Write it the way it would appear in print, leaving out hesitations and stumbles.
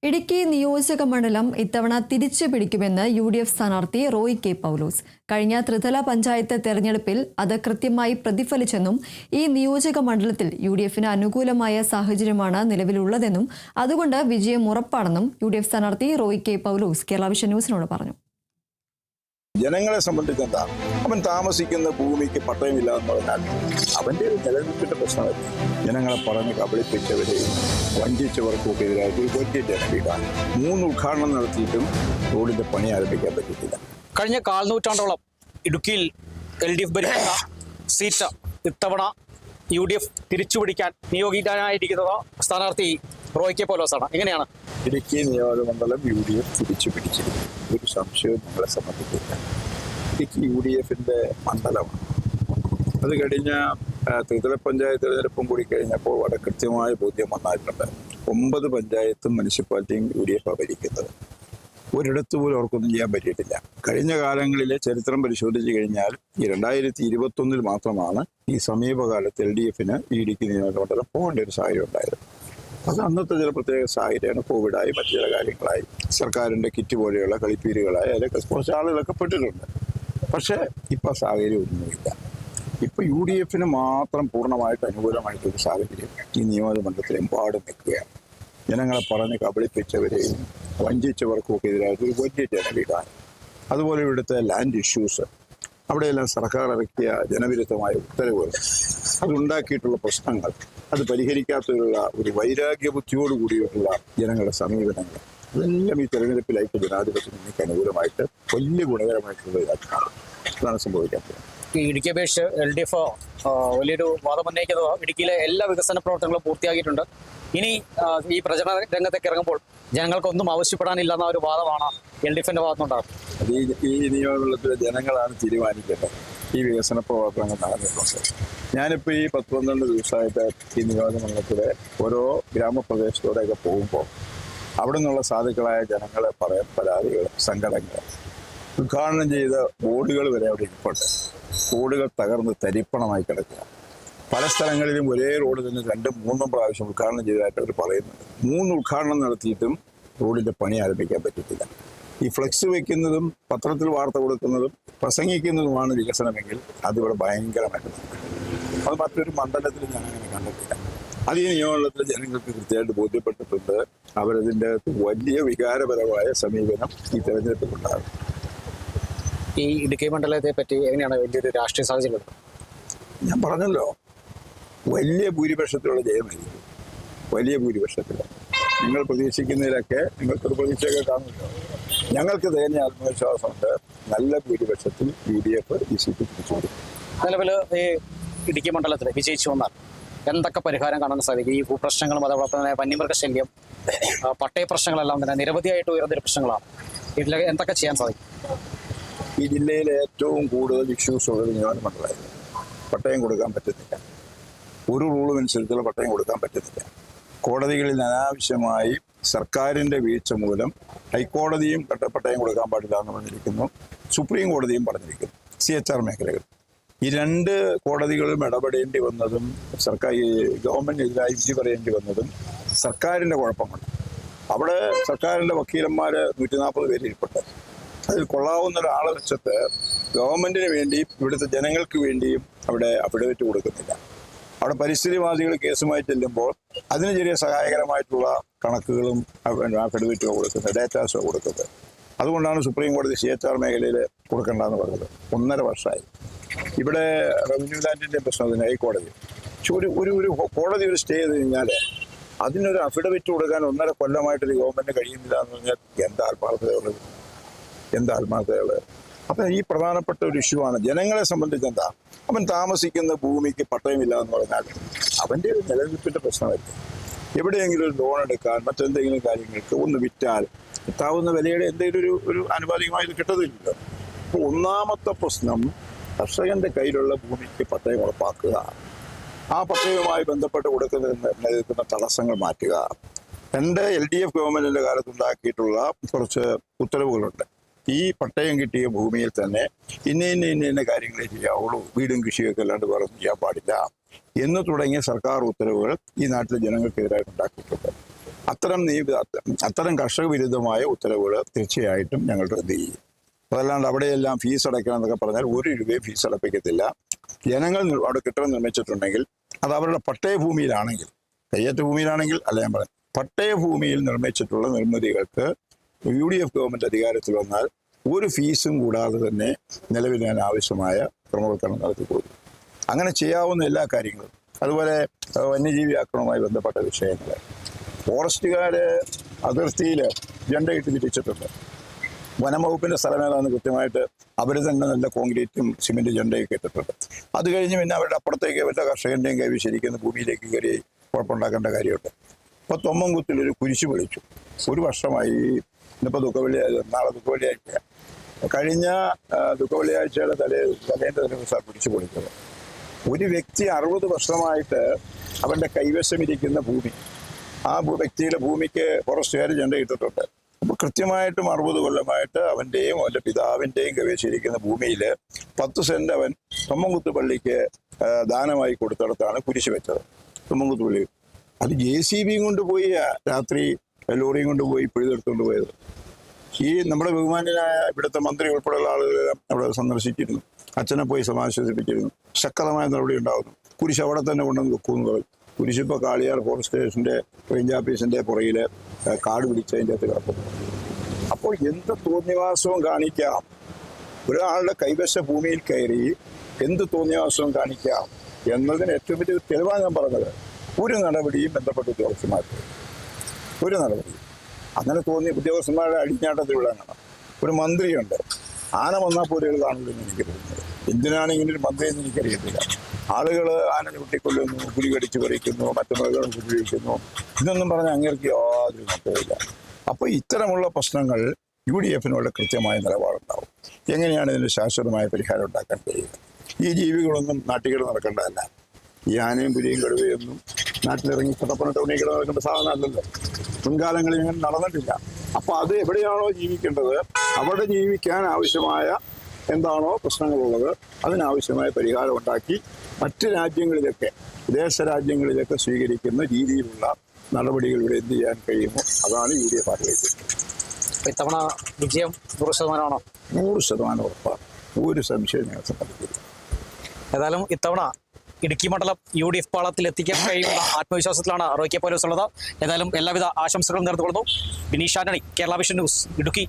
ഇടുക്കി നിയോജക മണ്ഡലം ഇത്തവണ തിരിച്ചു പിടിക്കുമെന്ന് UDF സ്ഥാനാർത്ഥി റോയ് കെ പൗലോസ്. കഴിഞ്ഞ ത്രിതല പഞ്ചായത്ത് തെരഞ്ഞെടുപ്പിൽ അത് കൃത്യമായി പ്രതിഫലിച്ചെന്നും ഈ നിയോജക മണ്ഡലത്തിൽ UDFന് അനുകൂലമായ സാഹചര്യമാണ് നിലവിലുള്ളതെന്നും അതുകൊണ്ട് വിജയം ഉറപ്പാണെന്നും UDF സ്ഥാനാർത്ഥി റോയ് കെ പൗലോസ് കേരള വിഷൻ ന്യൂസിനോട് പറഞ്ഞു. ജനങ്ങളെ സംബന്ധിച്ചെന്താ, അവൻ താമസിക്കുന്ന ഭൂമിക്ക് പട്ടയമില്ല എന്ന് പറഞ്ഞാൽ അവൻ്റെ ഒരു നിലനിൽപ്പിന്റെ പ്രശ്നമല്ല. ജനങ്ങളെ പറഞ്ഞ് കബളിപ്പിച്ചവരെയും വഞ്ചിച്ചവർക്കൊക്കെ എതിരായിട്ട് ഒരു വലിയ ജനവികാരം. 3 ഉദ്ഘാടനം നടത്തിയിട്ടും റോഡിന്റെ പണി ആരംഭിക്കാൻ പറ്റിയിട്ടില്ല. കഴിഞ്ഞ കാൽനൂറ്റാണ്ടോളം ഇടുക്കിയിൽ LDF ഭരിക്കുന്ന സീറ്റ് ഇത്തവണ UDF തിരിച്ചുപിടിക്കാൻ നിയോഗിക്കാനായിരിക്കുന്നത് സ്ഥാനാർത്ഥി റോയ് കെ പൗലോസാണ്. എങ്ങനെയാണ് ഇടുക്കി നിയോജകമണ്ഡലം UDF തിരിച്ചു പിടിച്ചിരിക്കുന്നത്? ഒരു സംശയവും നമ്മളെ സംബന്ധിക്കില്ല. ഇടുക്കി UDFന്റെ മണ്ഡലമാണ്. അത് കഴിഞ്ഞ ത്രിതല പഞ്ചായത്ത് തെരഞ്ഞെടുപ്പും കൂടി കഴിഞ്ഞപ്പോൾ വളരെ കൃത്യമായ ബോധ്യം വന്നിട്ടുണ്ട്. 9 പഞ്ചായത്തും മുനിസിപ്പാലിറ്റിയും UDF ഭരിക്കുന്നത്. ഒരിടത്ത് പോലും അവർക്കൊന്നും ചെയ്യാൻ പറ്റിയിട്ടില്ല. കഴിഞ്ഞ കാലങ്ങളിലെ ചരിത്രം പരിശോധിച്ച് കഴിഞ്ഞാൽ ഈ 2021 മാത്രമാണ് ഈ സമീപകാലത്ത് LDFന് ഈ ഇടുക്കി നിയോജകമണ്ഡലം പോകേണ്ട ഒരു സാഹചര്യം ഉണ്ടായത്. അത് അന്നത്തെ ചില പ്രത്യേക സാഹചര്യമാണ്. കോവിഡായി മറ്റു ചില കാര്യങ്ങളായി സർക്കാരിൻ്റെ കിറ്റ് പോലെയുള്ള കളിപ്പീരുകളായി അതിലൊക്കെ കുറച്ച് ആളുകളൊക്കെ പെട്ടിട്ടുണ്ട്. പക്ഷേ ഇപ്പോൾ സാഹചര്യം ഒന്നുമില്ല. ഇപ്പോൾ UDFന് മാത്രം പൂർണ്ണമായിട്ട് അനുകൂലമായിട്ടൊരു സാഹചര്യം ഈ നിയോജകമണ്ഡലത്തിൽ എമ്പാടും നിൽക്കുകയാണ്. ജനങ്ങളെ പറഞ്ഞ് കബളിപ്പിച്ചവരെയും വഞ്ചിച്ചവർക്കൊക്കെ എതിരായിട്ട് ഒരു വലിയ ജനവികാരം. അതുപോലെ ഇവിടുത്തെ ലാൻഡ് ഇഷ്യൂസ്, അവിടെയെല്ലാം സർക്കാർ ഇറക്കിയ ജനവിരുദ്ധമായ ഉത്തരവുകൾ, അതുണ്ടാക്കിയിട്ടുള്ള പ്രശ്നങ്ങൾ, അത് പരിഹരിക്കാത്തതിലുള്ള ഒരു വൈരാഗ്യ ബുദ്ധിയോടുകൂടിയിട്ടുള്ള ജനങ്ങളുടെ സമീപനങ്ങൾ, അതെല്ലാം ഈ തെരഞ്ഞെടുപ്പിലായിട്ട് ജനാധിപത്യ മുന്നണിക്ക് അനുകൂലമായിട്ട് വലിയ ഗുണകരമായിട്ടുള്ള ഇതാണ് സംഭവിക്കാത്തത്. ഈ ഇടുക്കി അപേക്ഷിച്ച് LDF വലിയൊരു വാദമുന്നയിക്കുന്നത് ഇടുക്കിയിലെ എല്ലാ വികസന പ്രവർത്തനങ്ങളും പൂർത്തിയാക്കിയിട്ടുണ്ട്. ഇനി ഈ പ്രചരണ രംഗത്തേക്ക് ഇറങ്ങുമ്പോൾ ജനങ്ങൾക്കൊന്നും ആവശ്യപ്പെടാനില്ല എന്ന ഒരു വാദമാണ് LDFന്റെ ഭാഗത്തുനിന്നുണ്ടാകും. അത് ഈ നിയോജകമണ്ഡലത്തിലെ ജനങ്ങളാണ് തീരുമാനിക്കേണ്ടത് ഈ വികസന പ്രവർത്തനങ്ങൾ നടന്നിട്ടുണ്ട്. ഞാനിപ്പോൾ ഈ 10-12 ദിവസമായിട്ട് ഈ നിയോജകമണ്ഡലത്തിലെ ഓരോ ഗ്രാമപ്രദേശത്തോടെയൊക്കെ പോകുമ്പോൾ അവിടെ നിന്നുള്ള സാധുക്കളായ ജനങ്ങളെ പറയാൻ പരാതികൾ, സങ്കടങ്ങൾ, ഉദ്ഘാടനം ചെയ്ത ബോർഡുകൾ വരെ അവിടെ ഇരിപ്പുണ്ട്. റോഡുകൾ തകർന്ന് തരിപ്പണമായി കിടക്കുക. പല സ്ഥലങ്ങളിലും ഒരേ റോഡ് തന്നെ 2-3 പ്രാവശ്യം ഉദ്ഘാടനം ചെയ്തതായിട്ട് അവർ പറയുന്നുണ്ട്. 3 ഉദ്ഘാടനം നടത്തിയിട്ടും റോഡിന്റെ പണി ആരംഭിക്കാൻ പറ്റിയിട്ടില്ല. ഈ ഫ്ലെക്സ് വയ്ക്കുന്നതും പത്രത്തിൽ വാർത്ത കൊടുക്കുന്നതും പ്രസംഗിക്കുന്നതുമാണ് വികസനമെങ്കിൽ അതിവിടെ ഭയങ്കരമായിട്ട് അത് മറ്റൊരു മണ്ഡലത്തിൽ ഞാൻ അങ്ങനെ കണ്ടിട്ടില്ല. അത് ഈ നിയമമണ്ഡലത്തിലെ ജനങ്ങൾക്ക് കൃത്യമായിട്ട് ബോധ്യപ്പെട്ടിട്ടുണ്ട്. അവരതിൻ്റെ വലിയ വികാരപരമായ സമീപനം ഈ തെരഞ്ഞെടുപ്പിലുണ്ടാകും. ഈ ഇടുക്കി മണ്ഡലത്തെ പറ്റി എങ്ങനെയാണ് വലിയൊരു രാഷ്ട്രീയ സാഹചര്യം? ഞാൻ പറഞ്ഞല്ലോ, വലിയ ഭൂരിപക്ഷത്തിലുള്ള ജയമായിരിക്കും. വലിയ ഭൂരിപക്ഷത്തിൽ നിങ്ങൾ പ്രതീക്ഷിക്കുന്നതിലൊക്കെ നിങ്ങൾക്കൊരു പ്രതീക്ഷയൊക്കെ കാണുമല്ലോ. ഞങ്ങൾക്ക് തികഞ്ഞ ആത്മവിശ്വാസമുണ്ട്. നല്ല ഭൂരിപക്ഷത്തിൽ UDF ഈ സീറ്റ് പിടിച്ചുകൊടുക്കും. നിലവിൽ ഈ ഇടുക്കി മണ്ഡലത്തിൽ വിജയിച്ചു വന്നാൽ എന്തൊക്കെ പരിഹാരം കാണാൻ സാധിക്കും? ഈ ഭൂപ്രശ്നങ്ങളും അതോടൊപ്പം തന്നെ വന്യമൃഗശല്യം, പട്ടയ പ്രശ്നങ്ങളെല്ലാം തന്നെ നിരവധിയായിട്ട് ഉയർന്നൊരു പ്രശ്നങ്ങളാണ്. ഇതിൽ എന്തൊക്കെ ചെയ്യാൻ സാധിക്കും? ഈ ജില്ലയിലെ ഏറ്റവും കൂടുതൽ ഇഷ്യൂസ് ഉള്ളത് നിയോജകമണ്ഡലമായിരുന്നു. പട്ടയം കൊടുക്കാൻ പറ്റുന്നില്ല. ഒരു റൂളും അനുസരിച്ചുള്ള പട്ടയം കൊടുക്കാൻ പറ്റുന്നില്ല. കോടതികളിൽ അനാവശ്യമായി സർക്കാരിൻ്റെ വീഴ്ച മൂലം ഹൈക്കോടതിയും പട്ടയം കൊടുക്കാൻ പാടില്ല എന്ന് പറഞ്ഞിരിക്കുന്നു. സുപ്രീം കോടതിയും പറഞ്ഞിരിക്കുന്നു. CHR മേഖലകൾ ഈ 2 കോടതികളും ഇടപെടേണ്ടി വന്നതും ഗവൺമെന്റിനെതിരായി വിധി പറയേണ്ടി വന്നതും സർക്കാരിൻ്റെ കുഴപ്പം കൊണ്ട്. അവിടെ സർക്കാരിൻ്റെ വക്കീലന്മാർ 140 പേര് ഇരിപ്പുണ്ട്. അതിൽ കൊള്ളാവുന്ന ഒരാളെ വെച്ചിട്ട് ഗവൺമെന്റിന് വേണ്ടിയും ഇവിടുത്തെ ജനങ്ങൾക്ക് വേണ്ടിയും അവിടെ അഫിഡവിറ്റ് കൊടുക്കുന്നില്ല. അവിടെ പരിസ്ഥിതിവാദികൾ കേസുമായി ചെല്ലുമ്പോൾ അതിന് ചെറിയ സഹായകരമായിട്ടുള്ള കണക്കുകളും അഫിഡവിറ്റോ കൊടുക്കുന്നത്, ഡേറ്റാസോ കൊടുക്കുന്നത്. അതുകൊണ്ടാണ് സുപ്രീം കോടതി CHR മേഖലയിൽ കൊടുക്കേണ്ടതെന്ന് പറഞ്ഞത്. 1.5 വർഷമായി. ഇവിടെ റവന്യൂ ലാൻഡിൻ്റെ പ്രശ്നത്തിന് ഹൈക്കോടതി ഒരു കോടതി ഒരു സ്റ്റേ ചെയ്ത് കഴിഞ്ഞാൽ അതിനൊരു അഫിഡവിറ്റ് കൊടുക്കാൻ 1.5 കൊല്ലമായിട്ടൊരു ഗവൺമെന്റ് കഴിയുന്നില്ല എന്ന് പറഞ്ഞാൽ എന്താ ആത്മാർത്ഥതയുള്ളത്? അപ്പം ഈ പ്രധാനപ്പെട്ട ഒരു ഇഷ്യൂ ആണ്. ജനങ്ങളെ സംബന്ധിച്ചെന്താ, അവൻ താമസിക്കുന്ന ഭൂമിക്ക് പട്ടയമില്ല എന്ന് പറഞ്ഞാൽ അവൻ്റെ ഒരു നിലനിൽപ്പിന്റെ പ്രശ്നമല്ല. എവിടെയെങ്കിലും ഒരു ലോൺ എടുക്കാൻ, മറ്റെന്തെങ്കിലും കാര്യങ്ങൾക്ക് ഒന്ന് വിറ്റാൽ കിട്ടാവുന്ന വിലയുടെ എന്തെങ്കിലും ഒരു ആനുപാതികമായത് കിട്ടത്തില്ലല്ലോ. അപ്പോൾ ഒന്നാമത്തെ പ്രശ്നം കർഷകന്റെ കയ്യിലുള്ള ഭൂമിക്ക് പട്ടയം ഉറപ്പാക്കുക, ആ പട്ടയവുമായി ബന്ധപ്പെട്ട് നിൽക്കുന്ന തടസ്സങ്ങൾ മാറ്റുക. 2 LDF ഗവൺമെന്റിന്റെ കാലത്തുണ്ടാക്കിയിട്ടുള്ള കുറച്ച് ഉത്തരവുകളുണ്ട്. ഈ പട്ടയം കിട്ടിയ ഭൂമിയിൽ തന്നെ ഇന്ന കാര്യങ്ങളെ ചെയ്യാവുള്ളൂ, വീടും കൃഷിയൊക്കെ അല്ലാണ്ട് വേറെ ചെയ്യാൻ പാടില്ല എന്ന് തുടങ്ങിയ സർക്കാർ ഉത്തരവുകൾ ഈ നാട്ടിലെ ജനങ്ങൾക്കെതിരായിട്ട് ഉണ്ടാക്കിയിട്ടുണ്ട്. അത്തരം കർഷക വിരുദ്ധമായ ഉത്തരവുകൾ തീർച്ചയായിട്ടും ഞങ്ങൾ റദ്ദ് ചെയ്യും. അതല്ലാണ്ട് അവിടെയെല്ലാം ഫീസ് അടയ്ക്കണം എന്നൊക്കെ പറഞ്ഞാൽ 1 രൂപയും ഫീസ് അടപ്പിക്കത്തില്ല. ജനങ്ങൾ അവിടെ കെട്ടിടം നിർമ്മിച്ചിട്ടുണ്ടെങ്കിൽ അത് അവരുടെ പട്ടയ ഭൂമിയിലാണെങ്കിൽ, കയ്യേറ്റ ഭൂമിയിലാണെങ്കിൽ അല്ല ഞാൻ പറയാം, പട്ടയ ഭൂമിയിൽ നിർമ്മിച്ചിട്ടുള്ള നിർമ്മിതികൾക്ക് UDF ഗവൺമെന്റ് അധികാരത്തിൽ വന്നാൽ ഒരു ഫീസും കൂടാതെ തന്നെ നിലവിൽ ആവശ്യമായ ക്രമവൽക്കരണം നടത്തിക്കൊടുക്കും. അങ്ങനെ ചെയ്യാവുന്ന എല്ലാ കാര്യങ്ങളും, അതുപോലെ വന്യജീവി ആക്രമണവുമായി ബന്ധപ്പെട്ട വിഷയങ്ങൾ, ഫോറസ്റ്റുകാർ അതിർത്തിയിൽ ജണ്ടയിട്ട് തിരിച്ചിട്ടുണ്ട്. വനംവകുപ്പിന്റെ സ്ഥലമേതാണെന്ന് കൃത്യമായിട്ട് അവർ തന്നെ നല്ല കോൺക്രീറ്റും സിമെന്റ് ജണ്ടയൊക്കെ ഇട്ടിട്ടുണ്ട്. അത് കഴിഞ്ഞ് പിന്നെ അവരുടെ അപ്പുറത്തേക്ക് വല്ല കർഷകന്റെയും കൈവശിരിക്കുന്ന ഭൂമിയിലേക്ക് കയറി കുഴപ്പമുണ്ടാക്കേണ്ട കാര്യമുണ്ട്. ഇപ്പോൾ തൊമ്മൻകുത്തിൽ ഒരു കുരിശ് വിളിച്ചു. 1 വർഷമായി. ഇന്നിപ്പോൾ ദുഃഖവെള്ളിയാഴ്ച, നാളെ ദുഃഖവെള്ളിയാഴ്ച. കഴിഞ്ഞ ദുഃഖവെള്ളിയാഴ്ചയുടെ തലേൻ്റെ ദിവസമാണ് കുരിശ് പൊളിച്ചത്. ഒരു വ്യക്തി 60 വർഷമായിട്ട് അവൻ്റെ കൈവശം ഇരിക്കുന്ന ഭൂമി, ആ വ്യക്തിയുടെ ഭൂമിക്ക് ഫോറസ്റ്റുകാർ ജണ്ട ഇട്ടിട്ടുണ്ട്. അപ്പോൾ കൃത്യമായിട്ടും 60 കൊല്ലമായിട്ട് അവൻ്റെയും അവൻ്റെ പിതാവിൻ്റെയും കൈവശിരിക്കുന്ന ഭൂമിയിൽ 10 സെന്റ് അവൻ തൊമ്മൻകുത്ത് പള്ളിക്ക് ദാനമായി കൊടുത്തിടത്താണ് കുരിശ് വെച്ചത്. തൊമ്മൻകുത്ത് പള്ളി അത് JCB കൊണ്ട് പോയി രാത്രി ലോറിയും കൊണ്ട് പോയി പിഴുതെടുത്തുകൊണ്ട് പോയത്. ഈ നമ്മുടെ ബഹുമാന്യനായ ഇവിടുത്തെ മന്ത്രി ഉൾപ്പെടെയുള്ള ആളുകളെല്ലാം അവിടെ സന്ദർശിച്ചിരുന്നു. അച്ഛനെ പോയി സമാശ്വസിപ്പിച്ചിരുന്നു. ശക്തമായ നടപടി ഉണ്ടാകുന്നു. കുരിശ് അവിടെ തന്നെ കൊണ്ടുവന്ന് വെക്കുമെന്ന് പറയും. കുരിശിപ്പോൾ കാളിയാർ ഫോറസ്റ്റ് സ്റ്റേഷൻ്റെ റേഞ്ച് ഓഫീസിൻ്റെ പുറകിൽ കാട് പിടിച്ചതിൻ്റെ അകത്ത് കിടക്കുന്നു. അപ്പോൾ എന്ത് തോന്നിവാസവും കാണിക്കാം. ഒരാളുടെ കൈവശ ഭൂമിയിൽ കയറി എന്ത് തോന്നിവാസവും കാണിക്കാം എന്നതിന് ഏറ്റവും വലിയ തെളിവാണ് ഞാൻ പറഞ്ഞത്. ഒരു നടപടിയും ബന്ധപ്പെട്ട ഉദ്യോഗസ്ഥന്മാർക്ക് ഒരു നടപടി. അങ്ങനെ തോന്നിയ ഉദ്യോഗസ്ഥന്മാരുടെ അടിഞ്ഞാട്ടത്തിൽ വിടാനാണ്. ഒരു മന്ത്രിയുണ്ട്, ആന വന്നാൽ പോലും കാണില്ലെന്ന് എനിക്ക് തോന്നുന്നത്. എന്തിനാണ് ഇങ്ങനെ ഒരു മന്ത്രി എന്ന് എനിക്കറിയത്തില്ല. ആളുകൾ ആനനെ വെട്ടിക്കൊല്ലുന്നു, പുലി കടിച്ചു പറിക്കുന്നു, മറ്റു മൃഗങ്ങൾ ഉപയോഗിക്കുന്നു, ഇതൊന്നും പറഞ്ഞാൽ അങ്ങേർക്ക് യാതൊരു മറ്റമില്ല. അപ്പോൾ ഇത്തരമുള്ള പ്രശ്നങ്ങൾ UDFിനുള്ള കൃത്യമായ നിലപാടുണ്ടാവും. എങ്ങനെയാണ് ഇതിന് ശാശ്വതമായ പരിഹാരം ഉണ്ടാക്കാൻ കഴിയുക? ഈ ജീവികളൊന്നും നാട്ടിൽ നടക്കേണ്ടതല്ല. ഈ ആനയും പുലിയും കടുവയൊന്നും നാട്ടിലിറങ്ങി കട്ടപ്പന ടൗണിൽ നടക്കേണ്ട സാധനം അല്ലല്ലോ. മുൻകാലങ്ങളിൽ ഇങ്ങനെ നടന്നിട്ടില്ല. അപ്പോൾ അത് എവിടെയാണോ ജീവിക്കേണ്ടത് അവിടെ ജീവിക്കാൻ ആവശ്യമായ എന്താണോ പ്രശ്നങ്ങളുള്ളത് അതിനാവശ്യമായ പരിഹാരം ഉണ്ടാക്കി മറ്റ് രാജ്യങ്ങളിലൊക്കെ, വിദേശ രാജ്യങ്ങളിലൊക്കെ സ്വീകരിക്കുന്ന രീതിയിലുള്ള നടപടികൾ ഇവിടെ എന്ത് ചെയ്യാൻ കഴിയുമോ അതാണ് UDF ആഗ്രഹിക്കുന്നത്. ഇത്തവണ വിജയം 100%ആണോ? 100% ഉറപ്പാണ്. ഒരു സംശയം ഞങ്ങൾ സംബന്ധിക്കില്ല. ഏതായാലും ഇത്തവണ ഇടുക്കി മണ്ഡലം UDF പാളത്തിൽ എത്തിക്കാൻ കഴിയുന്ന ആത്മവിശ്വാസത്തിലാണ് റോയ് കെ പൗലോസ് ഉള്ളത്. ഏതായാലും എല്ലാവിധ ആശംസകളും നേർന്നുകൊള്ളുന്നു. Bineesh Antony, Kerala vision news, Idukki.